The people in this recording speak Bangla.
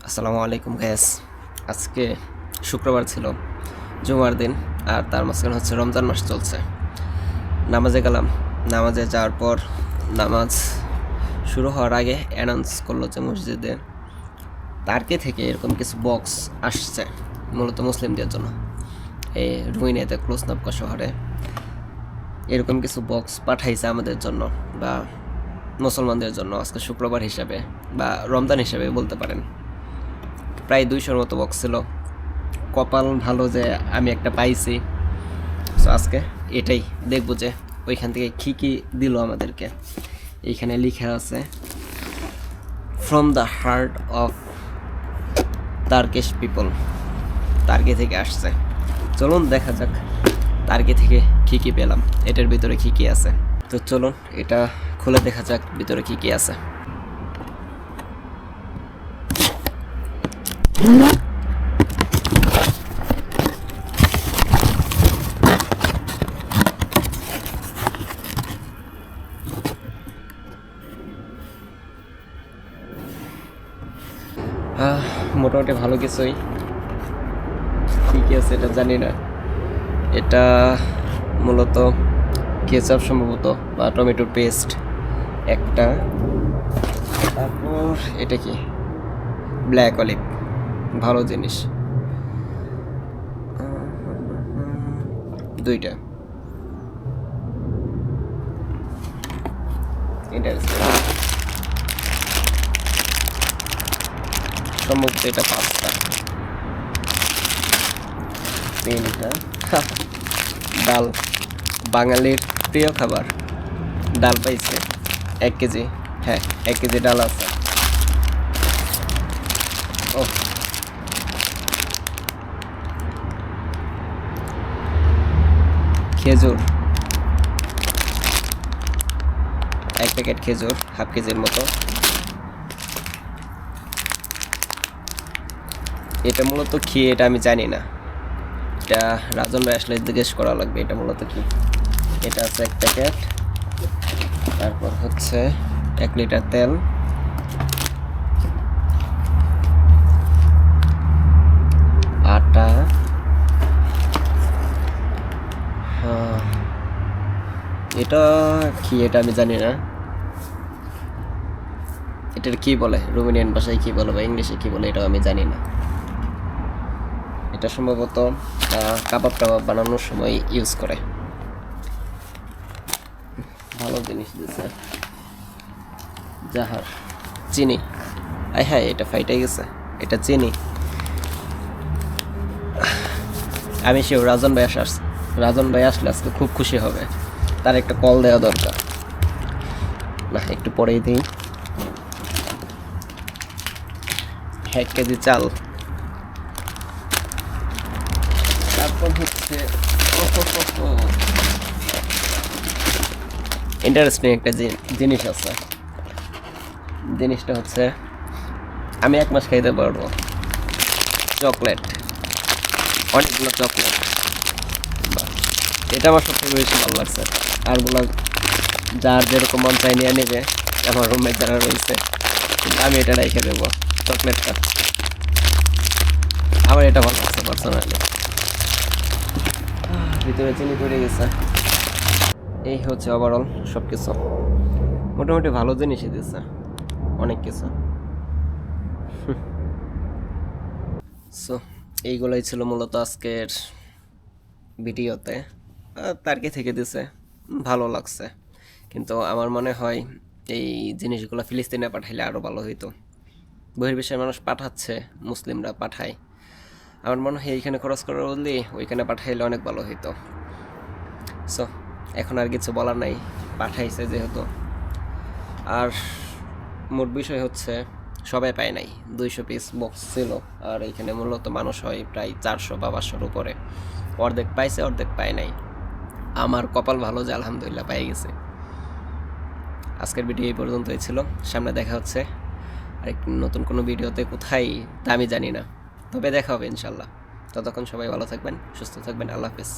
আসসালামু আলাইকুম গ্যাস। আজকে শুক্রবার ছিল, জুমার দিন, আর তার মাঝখানে হচ্ছে রমজান মাস চলছে। নামাজে গেলাম। নামাজে যাওয়ার পর নামাজ শুরু হওয়ার আগে অ্যানাউন্স করলো যে মসজিদে তারকে থেকে এরকম কিছু বক্স আসছে মূলত মুসলিমদের জন্য। এই রুইনেতে ক্লোজনাপকা শহরে এরকম কিছু বক্স পাঠাইছে আমাদের জন্য বা মুসলমানদের জন্য আজকে শুক্রবার হিসাবে বা রমজান হিসাবে বলতে পারেন। প্রায় 200-র মতো বক্স ছিল। কপাল ভালো যে আমি একটা পাইছি। সো আজকে এটাই দেখবো যে ওইখান থেকে কী কী দিল আমাদেরকে। এইখানে লিখা আছে from the heart of Turkish people, turkey থেকে আসছে। চলুন দেখা যাক টার্কি থেকে কী কী পেলাম, এটার ভিতরে কী কী আছে। তো চলুন এটা খুলে দেখা যাক ভিতরে কী কী আছে। মোটামুটি ভালো কিছুই। কী কী আছে এটা জানি না। এটা মূলত কেচাপ সম্ভবত বা টমেটোর পেস্ট একটা। তারপর এটা কি ব্ল্যাক অলিভ, ভালো জিনিস। দুইটা ইন্টারেস্টিং। সম্ভবত এটা 5টা। তিনটা ডাল, বাঙালির প্রিয় খাবার। ডাল পাইছে 1 কেজি। হ্যাঁ, 1 কেজি ডাল আছে। ও, খেজুর 1 প্যাকেট, খেজুর 1/2 কেজির মতো। এটা মূলত কি এটা আমি জানি না, এটা রাজন ভাই আসলে জিজ্ঞেস করা লাগবে এটা মূলত কি। এটা আছে 1 প্যাকেট। তারপর হচ্ছে 1 লিটার তেল, আটা, এটা কি এটা আমি জানি না। এটার কি বলে, রোমানিয়ান ভাষায় কি বলে বা ইংলিশে কি বলে এটাও আমি জানি না। এটা সম্ভবত কাবাব টাবাব বানানোর সময় ইউজ করে। ভালো জিনিস দিচ্ছে। জাহার চিনি, আই হ্যাঁ এটা ফাইটাই গেছে, এটা চিনি। আমি শিওর রাজন ভাই রাজন ভাই আসলে আজকে খুব খুশি হবে। তার একটা কল দেওয়া দরকার। না, একটু পরেই দিই। 1 কেজি চাল। তারপর হচ্ছে ইন্টারেস্টিং একটা জিনিস আছে। জিনিসটা হচ্ছে আমি 1 মাস খাইতে পারবো। চকলেট, অনেকগুলো চকলেট। এটা আমার সবথেকে বেশি ভালো লাগছে। আরগুলো যার যেরকম মন চাই নিয়ে নেবে, আমার রুমমেট যারা রয়েছে। কিন্তু আমি এটা রেখে দেবো, চকলেটটা। আমার এটা ভালো লাগছে পার্সোনালি। ভিতরে চিনি পড়ে গেছে। এই হচ্ছে ওভারঅল সব কিছু। মোটামুটি ভালো জিনিসই দিচ্ছে, অনেক কিছু। সো এইগুলোই ছিল মূলত আজকের ভিডিওতে। তার্কি থেকে দিছে, ভালো লাগছে। কিন্তু আমার মনে হয় এই জিনিসগুলো ফিলিস্তিনে পাঠাইলে আরও ভালো হইতো। বহির্বিশ্বের মানুষ পাঠাচ্ছে, মুসলিমরা পাঠায়। আমার মনে হয় এইখানে খরচ করার বদলে ওইখানে পাঠাইলে অনেক ভালো হইতো। সো এখন আর কিছু বলার নাই, পাঠাইছে যেহেতু। আর মোট বিষয় হচ্ছে সবাই পায় নাই। 200 পিস বক্স ছিল, আর এইখানে মূলত মানুষ হয় প্রায় 400 বা 500-র উপরে। অর্ধেক পাইছে, অর্ধেক পায় নাই। আমার কপাল ভালো যে আলহামদুলিল্লাহ পাই গেছে। আজকের ভিডিও এই পর্যন্তই ছিল। সামনে দেখা হচ্ছে আরেক নতুন কোনো ভিডিওতে, কোথায় তা আমি জানি না, তবে দেখা হবে ইনশাল্লাহ। ততক্ষণ সবাই ভালো থাকবেন, সুস্থ থাকবেন। আল্লাহ হাফেজ।